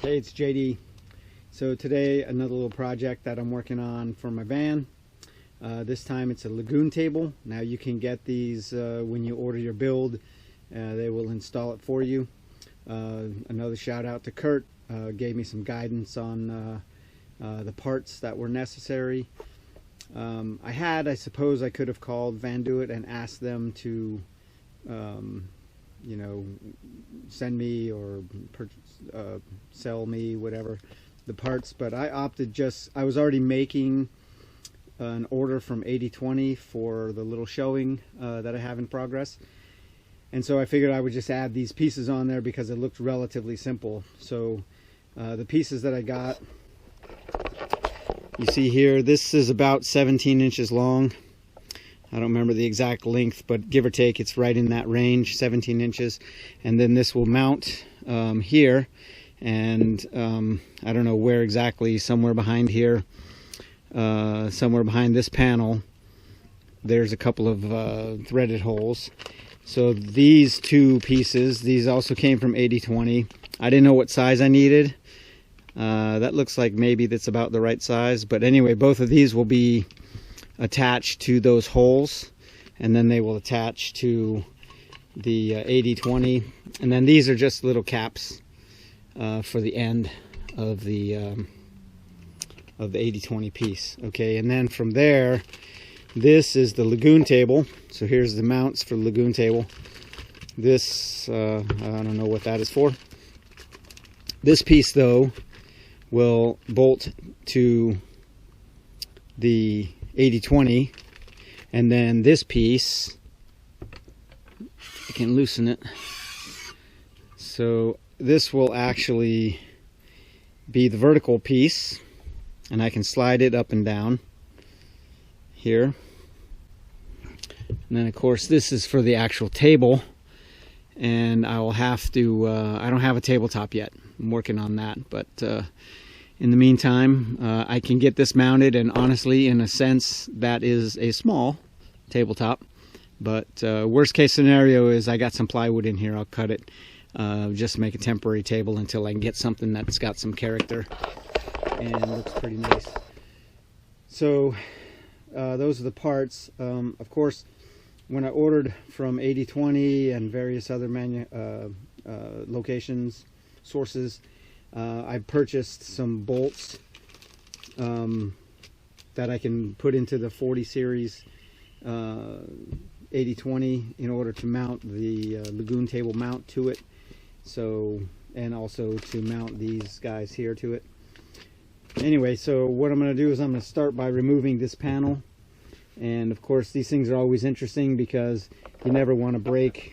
Hey, it's JD. So today, another little project that I'm working on for my van. This time it's a Lagun table. Now you can get these when you order your build. They will install it for you. Another shout out to Kurt. Gave me some guidance on the parts that were necessary. I suppose I could have called VanDOit and asked them to you know, send me or sell me whatever the parts, but I opted I was already making an order from 80/20 for the little showing that I have in progress, and so I figured I would just add these pieces on there because it looked relatively simple. So the pieces that I got, you see here, this is about 17 inches long. I don't remember the exact length, but give or take, it's right in that range, 17 inches. And then this will mount here, and I don't know where exactly, somewhere behind here, somewhere behind this panel, there's a couple of threaded holes. So these two pieces, these also came from 80/20. I didn't know what size I needed. That looks like maybe that's about the right size. But anyway, both of these will be attached to those holes, and then they will attach to the 80/20, and then these are just little caps for the end of the 80/20 piece. Okay, and then from there, this is the Lagun table. So here's the mounts for the Lagun table. This I don't know what that is for. This piece though will bolt to the 80/20, and then this piece, I can loosen it, so this will actually be the vertical piece, and I can slide it up and down here. And then of course this is for the actual table, and I will have to I don't have a tabletop yet. I'm working on that, but in the meantime, I can get this mounted, and honestly, in a sense, that is a small tabletop. But worst case scenario is I got some plywood in here. I'll cut it just to make a temporary table until I can get something that's got some character and looks pretty nice. So those are the parts. Of course, when I ordered from 80/20 and various other locations, sources, I purchased some bolts that I can put into the 40 series 80/20 in order to mount the Lagun table mount to it. So, and also to mount these guys here to it. Anyway, so what I'm going to do is I'm going to start by removing this panel. And of course, these things are always interesting because you never want to break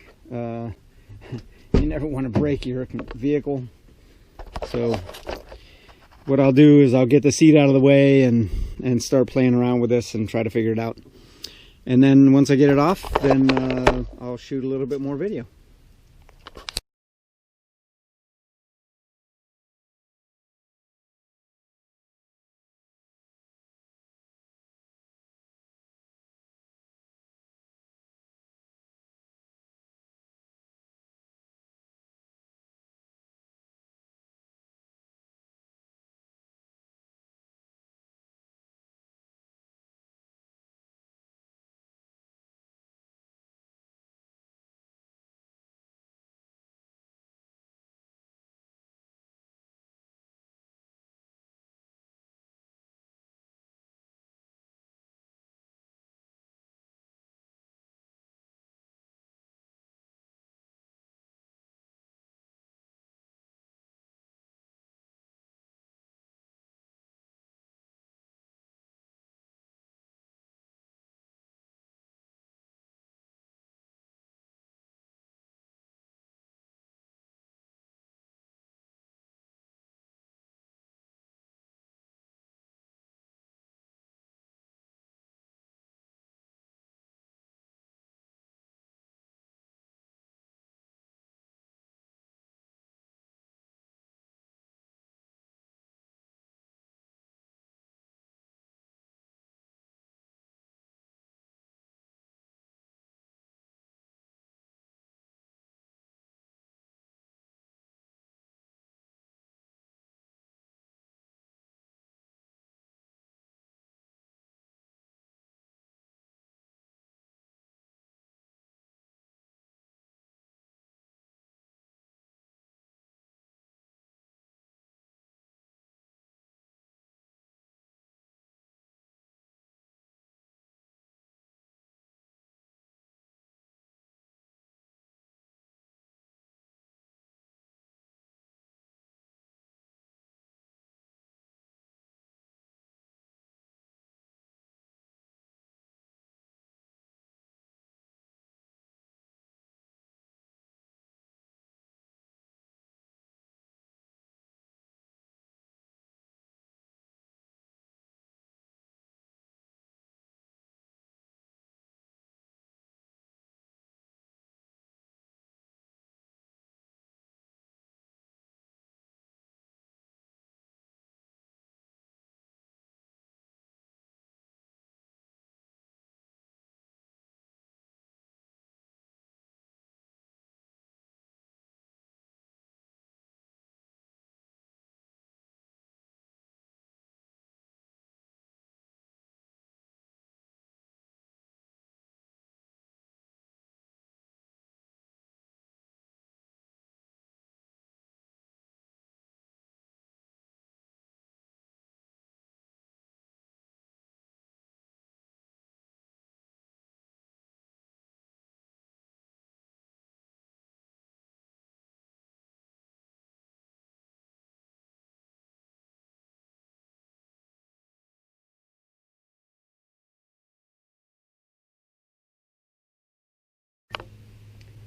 your vehicle. So what I'll do is I'll get the seat out of the way and start playing around with this and try to figure it out. And then once I get it off, then I'll shoot a little bit more video.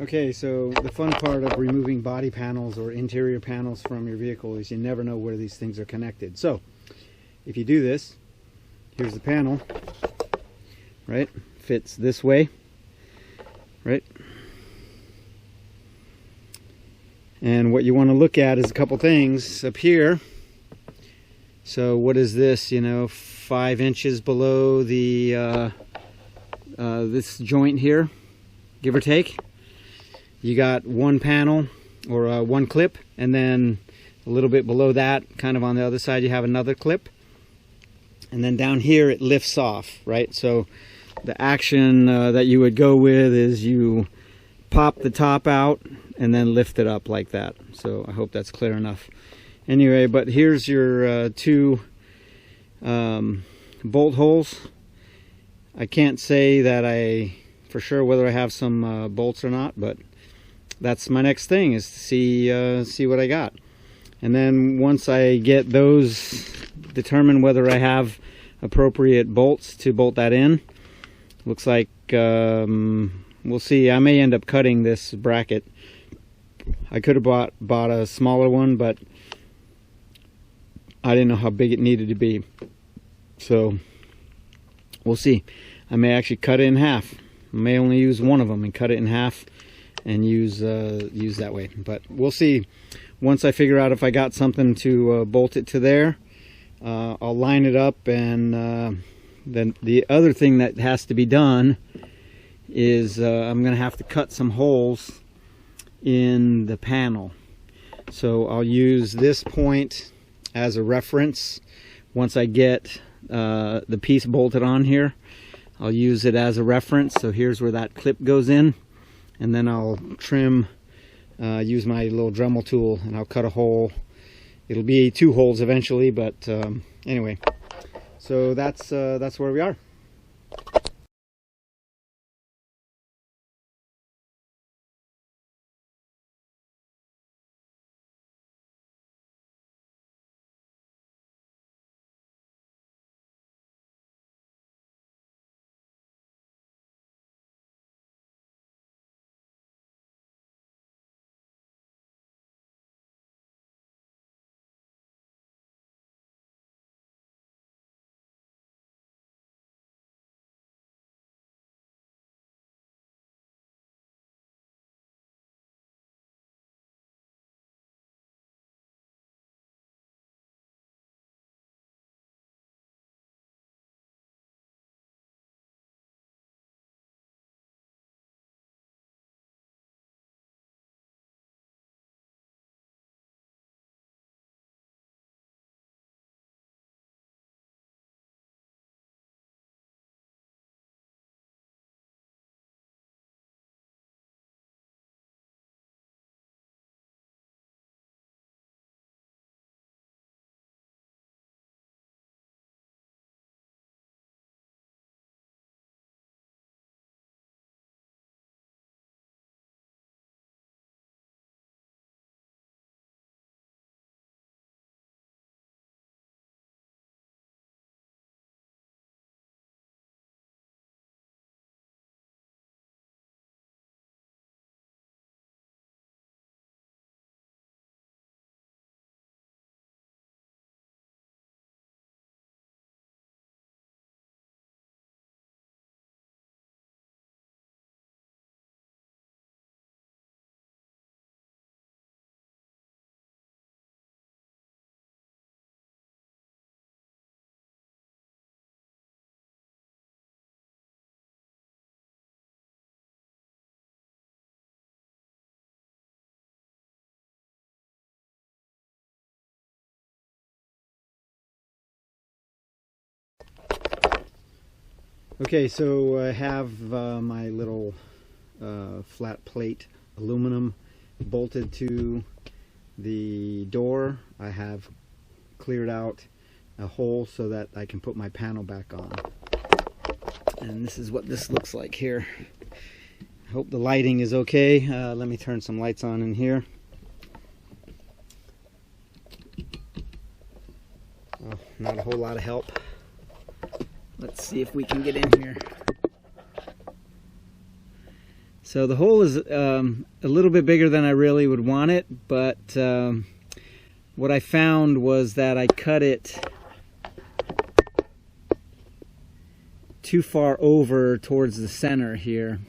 Okay, so the fun part of removing body panels or interior panels from your vehicle is you never know where these things are connected. So if you do this, here's the panel, right? Fits this way, right? And what you want to look at is a couple things up here. So what is this, 5 inches below the this joint here, give or take. You got one panel or one clip, and then a little bit below that, kind of on the other side, you have another clip. And then down here it lifts off, right? So the action that you would go with is you pop the top out and then lift it up like that. So I hope that's clear enough. Anyway, but here's your two bolt holes. I can't say that for sure whether I have some bolts or not, but that's my next thing, is to see what I got. And then once I get those, determine whether I have appropriate bolts to bolt that in. Looks like we'll see. I may end up cutting this bracket. I could have bought a smaller one, but I didn't know how big it needed to be. So we'll see. I may actually cut it in half. I may only use one of them and cut it in half and use that way, but we'll see. Once I figure out if I got something to bolt it to there, I'll line it up. And then the other thing that has to be done is I'm gonna have to cut some holes in the panel. So I'll use this point as a reference. Once I get the piece bolted on here, I'll use it as a reference. So here's where that clip goes in. And then I'll trim, use my little Dremel tool, and I'll cut a hole. It'll be 2 holes eventually, but anyway. So that's where we are. Okay, so I have my little flat plate aluminum bolted to the door. I have cleared out a hole so that I can put my panel back on. And this is what this looks like here. I hope the lighting is okay. Let me turn some lights on in here. Oh, not a whole lot of help. Let's see if we can get in here. So the hole is a little bit bigger than I really would want it, but what I found was that I cut it too far over towards the center here,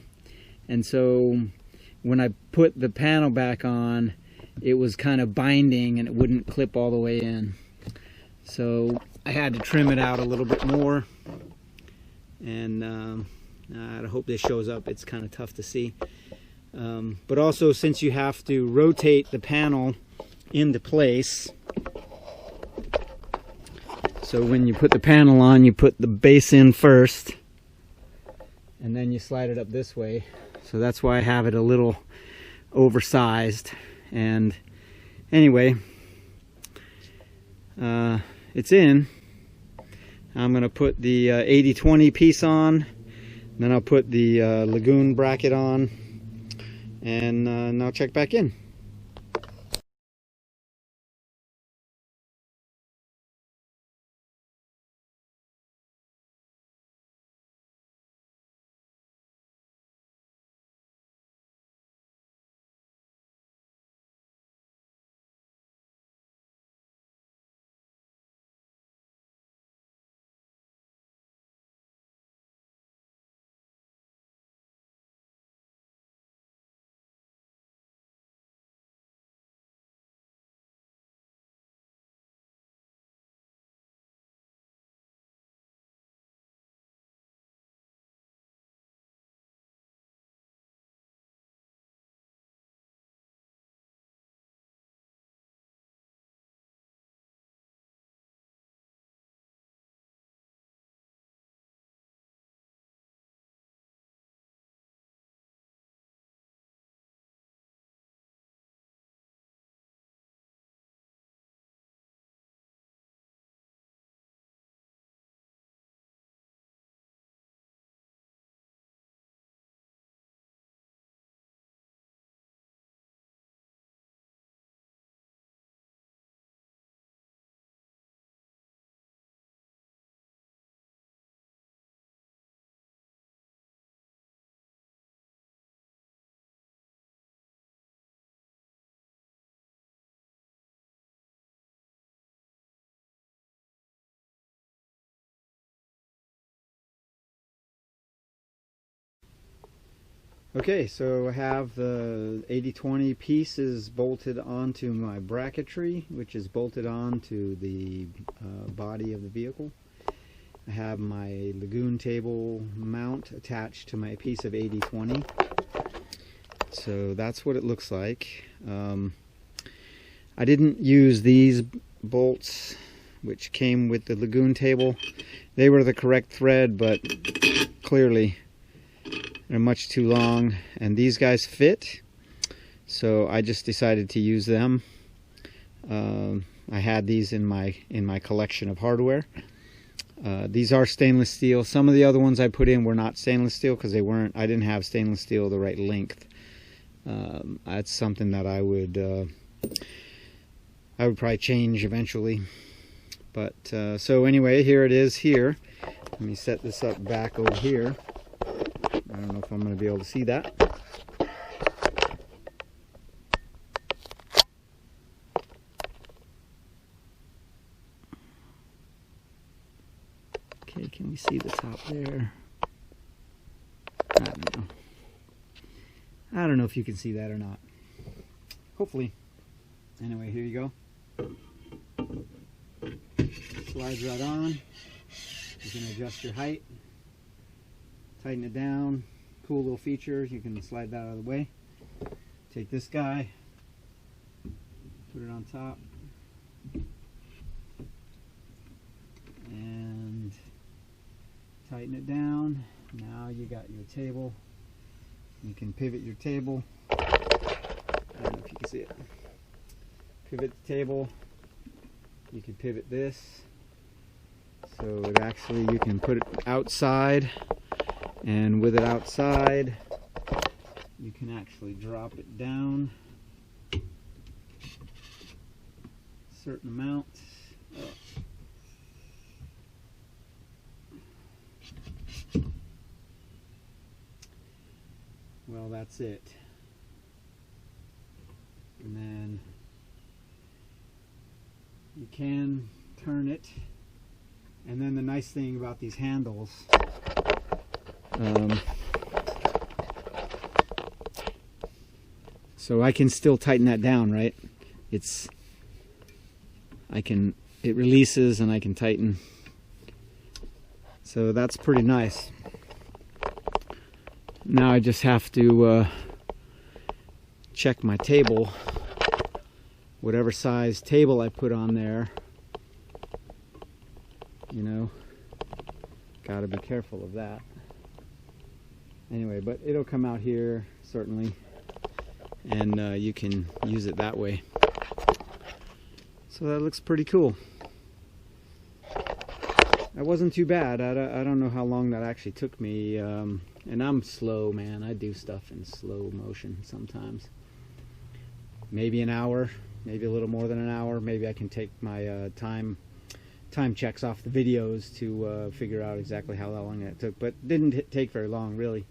and so when I put the panel back on, it was kind of binding and it wouldn't clip all the way in. So I had to trim it out a little bit more, and I hope this shows up. It's kind of tough to see, but also since you have to rotate the panel into place, so when you put the panel on, you put the base in first and then you slide it up this way. So that's why I have it a little oversized. And anyway, it's in. I'm going to put the 80-20 piece on, then I'll put the Lagun bracket on, and I'll check back in. Okay, so I have the 80-20 pieces bolted onto my bracketry, which is bolted onto the body of the vehicle. I have my Lagun table mount attached to my piece of 80-20. So that's what it looks like. I didn't use these bolts, which came with the Lagun table. They were the correct thread, but clearly they're much too long, and these guys fit, so I just decided to use them. I had these in my collection of hardware. These are stainless steel. Some of the other ones I put in were not stainless steel because I didn't have stainless steel the right length. That's something that I would probably change eventually. But so anyway, here it is here. Let me set this up back over here. I don't know if I'm going to be able to see that. Okay, can we see the top there? I don't know. I don't know if you can see that or not. Hopefully. Anyway, here you go. Slides right on. You can adjust your height. Tighten it down. Cool little feature. You can slide that out of the way. Take this guy, put it on top, and tighten it down. Now you got your table. You can pivot your table. I don't know if you can see it. Pivot the table. You can pivot this. So it actually, you can put it outside. And with it outside, you can actually drop it down a certain amount. Well, that's it. And then you can turn it. And then the nice thing about these handles, so I can still tighten that down, right? It releases and I can tighten. So that's pretty nice. Now I just have to check my table, whatever size table I put on there, you know, gotta be careful of that. Anyway, but it'll come out here certainly, and you can use it that way. So that looks pretty cool. That wasn't too bad. I don't know how long that actually took me, and I'm slow, man. I do stuff in slow motion sometimes. Maybe an hour, maybe a little more than an hour. Maybe I can take my time checks off the videos to figure out exactly how long that took, but didn't take very long, really.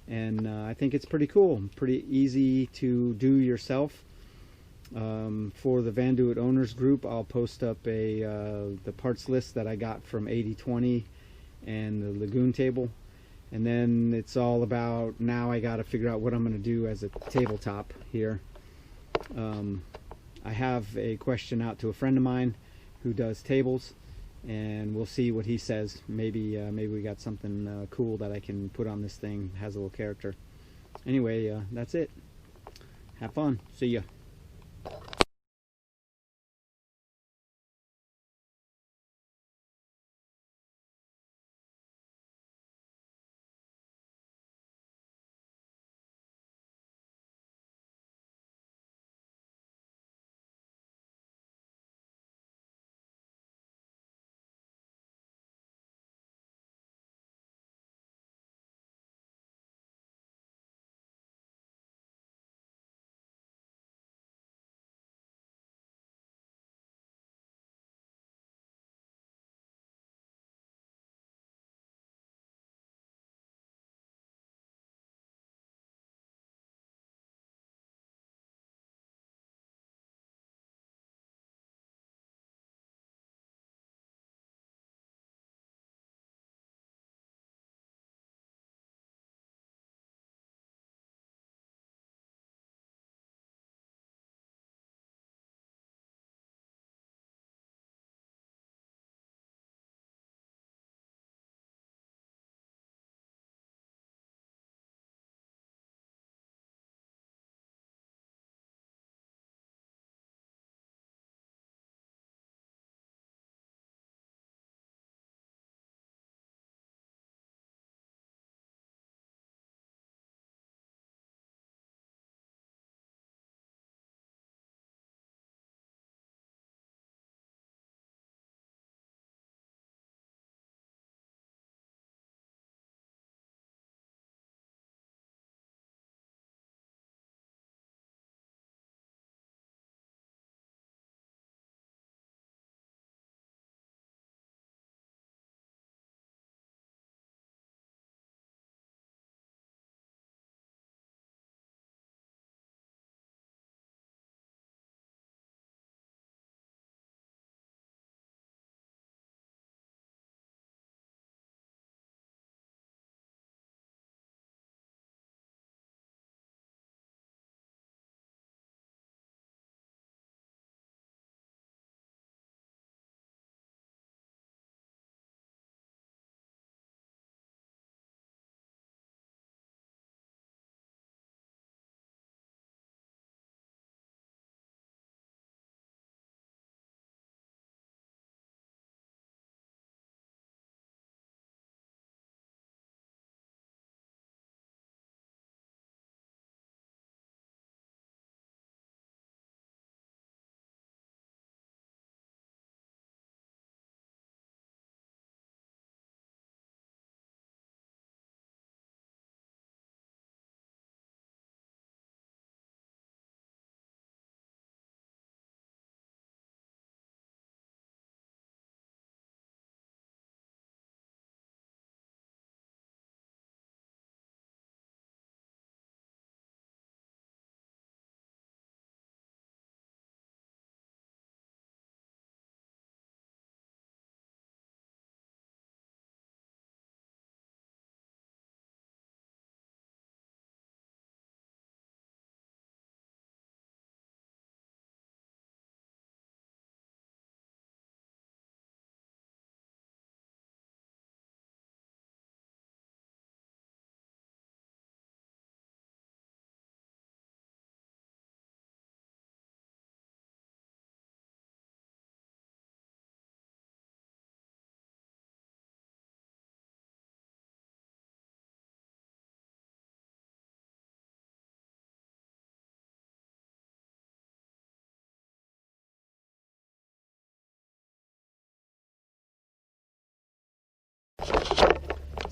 And I think it's pretty cool, pretty easy to do yourself. For the VanDOit owners group, I'll post up the parts list that I got from 8020 and the Lagun table, and then it's all about, now I got to figure out what I'm going to do as a tabletop here. I have a question out to a friend of mine who does tables, and we'll see what he says. Maybe we got something cool that I can put on this thing, has a little character. Anyway, that's it. Have fun. See ya.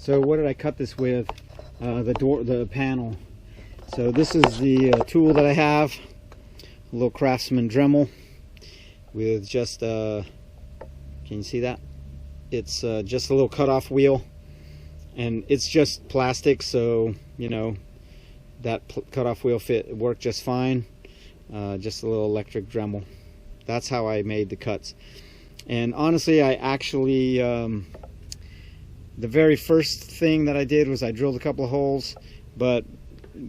So what did I cut this with? The panel. So this is the tool that I have, a little Craftsman Dremel with just can you see that? It's just a little cutoff wheel, and it's just plastic, so you know that cutoff wheel worked just fine. Just a little electric Dremel. That's how I made the cuts. And honestly, I actually the very first thing that I did was I drilled a couple of holes, but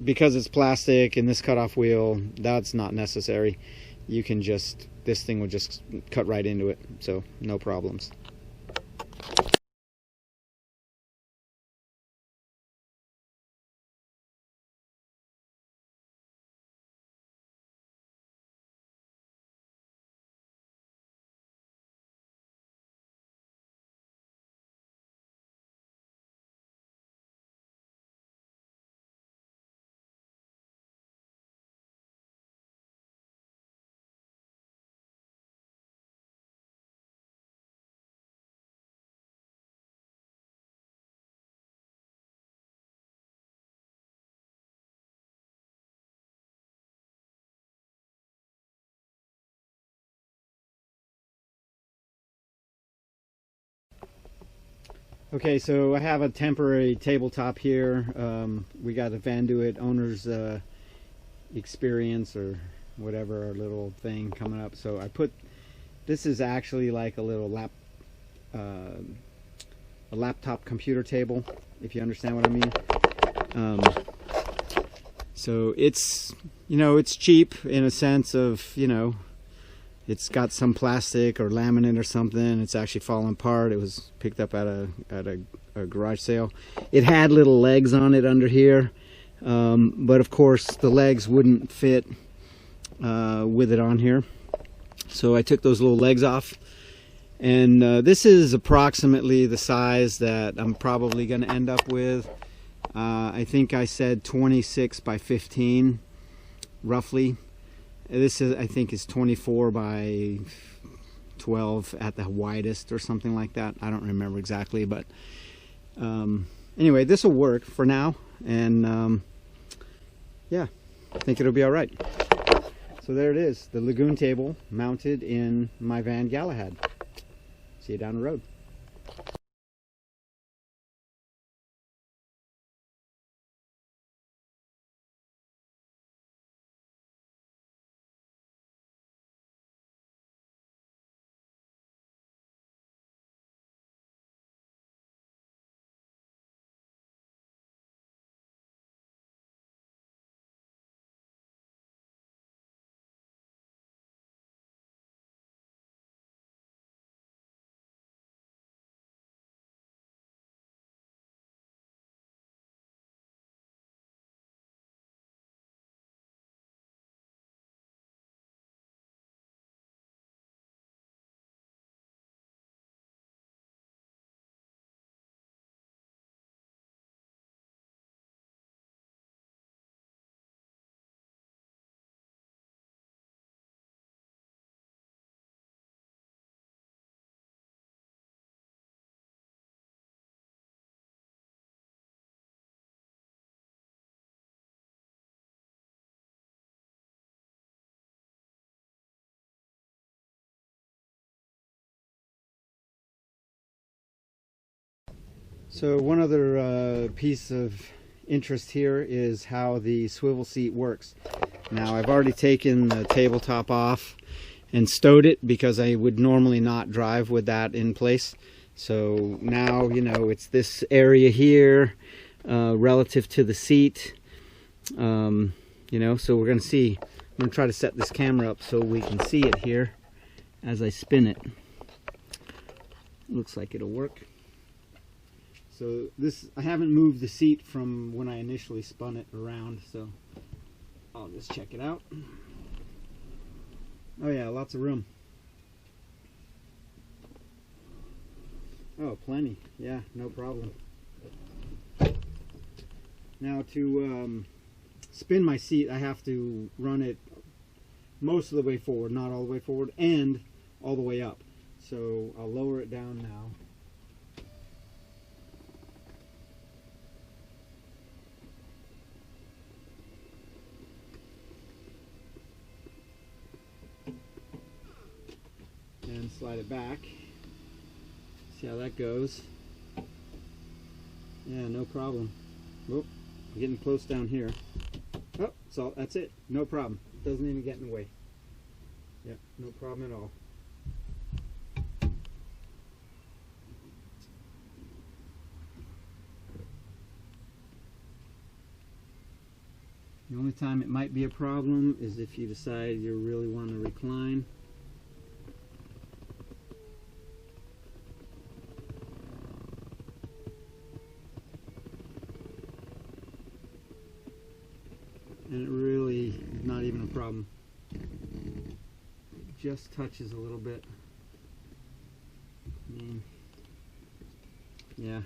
because it's plastic and this cutoff wheel, that's not necessary. You can just, this thing will just cut right into it, so no problems. Okay, so I have a temporary tabletop here. We got a VanDOit owner's experience or whatever, our little thing coming up. So I put, this is actually like a little laptop computer table, if you understand what I mean. So it's, you know, it's cheap in a sense of, you know, it's got some plastic or laminate or something. It's actually falling apart. It was picked up at a garage sale. It had little legs on it under here, but of course the legs wouldn't fit with it on here. So I took those little legs off, and this is approximately the size that I'm probably going to end up with. I think I said 26 by 15, roughly. This is, I think, is 24 by 12 at the widest or something like that. I don't remember exactly, but anyway, this will work for now, and yeah, I think it'll be all right. So there it is, the Lagun table mounted in my van Galahad. See you down the road. So one other piece of interest here is how the swivel seat works. Now I've already taken the tabletop off and stowed it because I would normally not drive with that in place. So now, you know, it's this area here relative to the seat. You know, so we're going to see. I'm going to try to set this camera up so we can see it here as I spin it. Looks like it'll work. So this, I haven't moved the seat from when I initially spun it around, so I'll just check it out. Oh yeah, lots of room. Oh, plenty. Yeah, no problem. Now to spin my seat, I have to run it most of the way forward, not all the way forward, and all the way up. So I'll lower it down now. and slide it back. See how that goes. Yeah, no problem. Oh, I'm getting close down here. Oh, so that's it. No problem. Doesn't even get in the way. Yeah, no problem at all. The only time it might be a problem is if you decide you really want to recline. And it really is not even a problem. It just touches a little bit. I mean, yeah,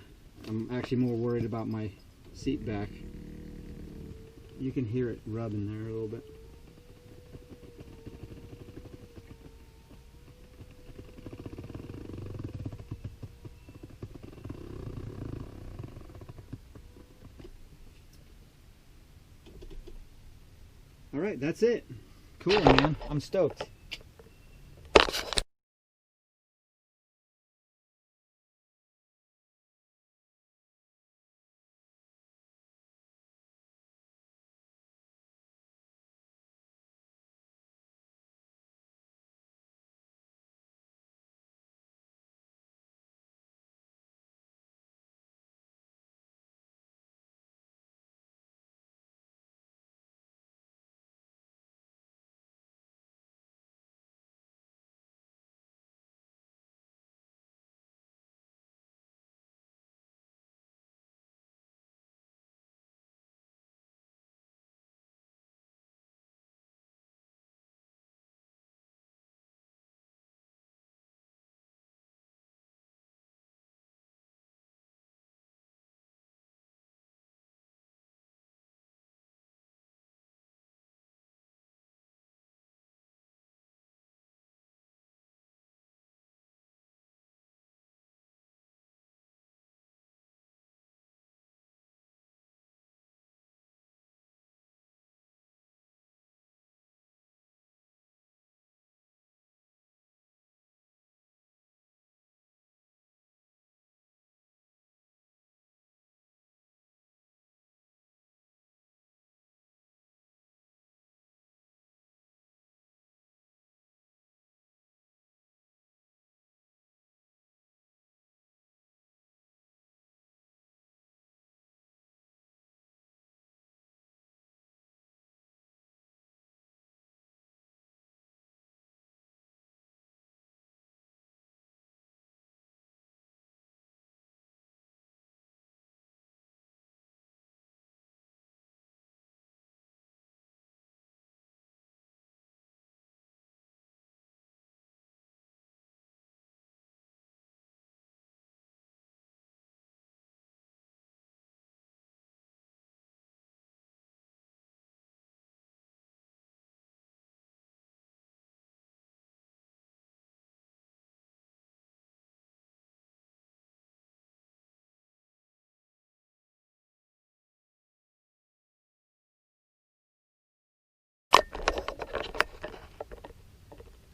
I'm actually more worried about my seat back. You can hear it rubbing there a little bit. All right, that's it. Cool, man. I'm stoked.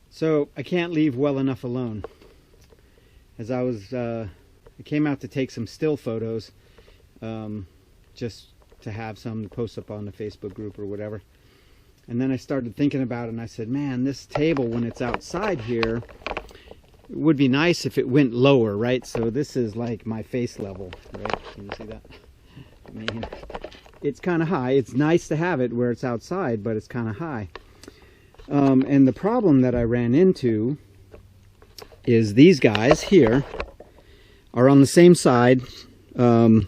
So I can't leave well enough alone. As I came out to take some still photos, just to have some to post up on the Facebook group or whatever. And then I started thinking about it, and I said, man, this table, when it's outside here, it would be nice if it went lower, right? So this is like my face level, right? Can you see that? I mean, it's kind of high. It's nice to have it where it's outside, but it's kind of high. And the problem that I ran into is these guys here are on the same side of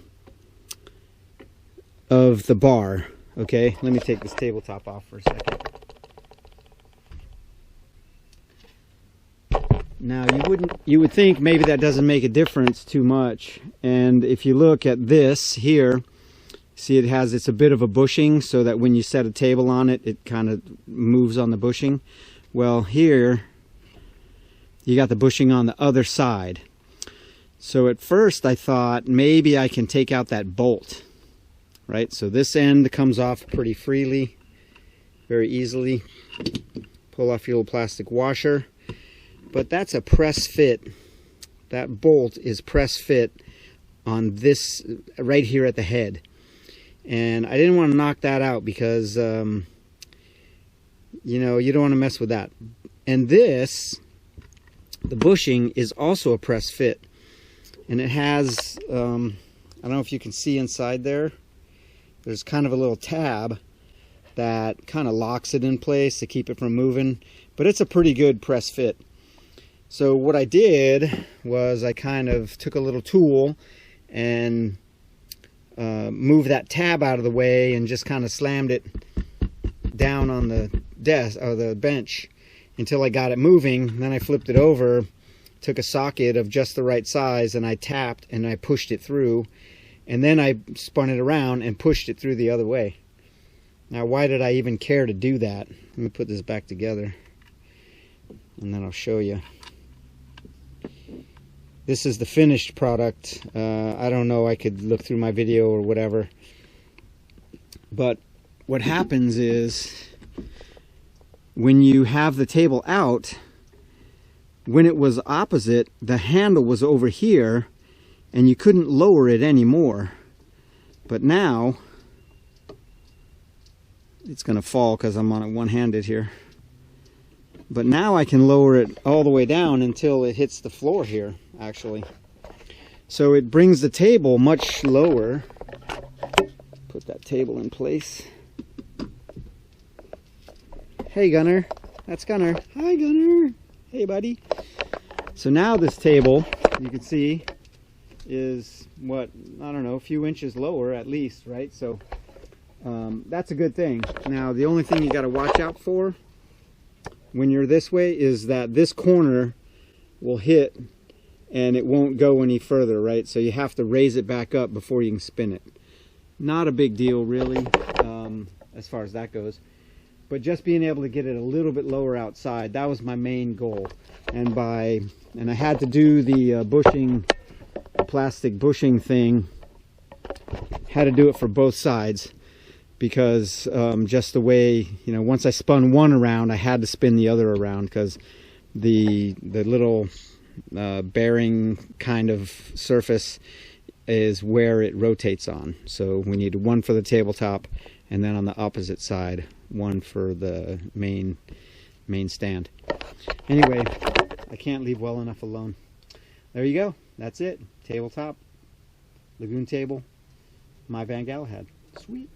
the bar. Okay, let me take this tabletop off for a second. Now you would think maybe that doesn't make a difference too much, and if you look at this here, see it's a bit of a bushing, so that when you set a table on it, it kind of moves on the bushing. Well, here you got the bushing on the other side. So at first I thought maybe I can take out that bolt, right? So this end comes off pretty freely, very easily. Pull off your little plastic washer. but that's a press fit. That bolt is press fit on this right here at the head. And I didn't want to knock that out because, you know, you don't want to mess with that. And this, the bushing, is also a press fit. And it has, I don't know if you can see inside there, there's kind of a little tab that kind of locks it in place to keep it from moving. But it's a pretty good press fit. So what I did was I kind of took a little tool and moved that tab out of the way and just kind of slammed it down on the desk or the bench until I got it moving. Then I flipped it over, took a socket of just the right size, and I tapped and I pushed it through, and then I spun it around and pushed it through the other way. Now, why did I even care to do that? Let me put this back together and then I'll show you. This is the finished product. I don't know, I could look through my video or whatever. But what happens is when you have the table out, when it was opposite, the handle was over here and you couldn't lower it anymore. But now, it's going to fall because I'm on it one-handed here. But now I can lower it all the way down until it hits the floor here, actually. So it brings the table much lower. Put that table in place. Hey, Gunner. That's Gunner. Hi, Gunner. Hey, buddy. So now this table, you can see, is what, I don't know, a few inches lower at least, right? So that's a good thing. Now, the only thing you got to watch out for when you're this way is that this corner will hit and it won't go any further, right? So you have to raise it back up before you can spin it. Not a big deal, really, as far as that goes. But just being able to get it a little bit lower outside, that was my main goal. And I had to do the bushing, the plastic bushing thing, had to do it for both sides. Because just the way, you know, once I spun one around, I had to spin the other around because the little bearing kind of surface is where it rotates on. So we need one for the tabletop, and then on the opposite side, one for the main stand. Anyway, I can't leave well enough alone. There you go. That's it. Tabletop, Lagun table, my Van Galahad. Sweet.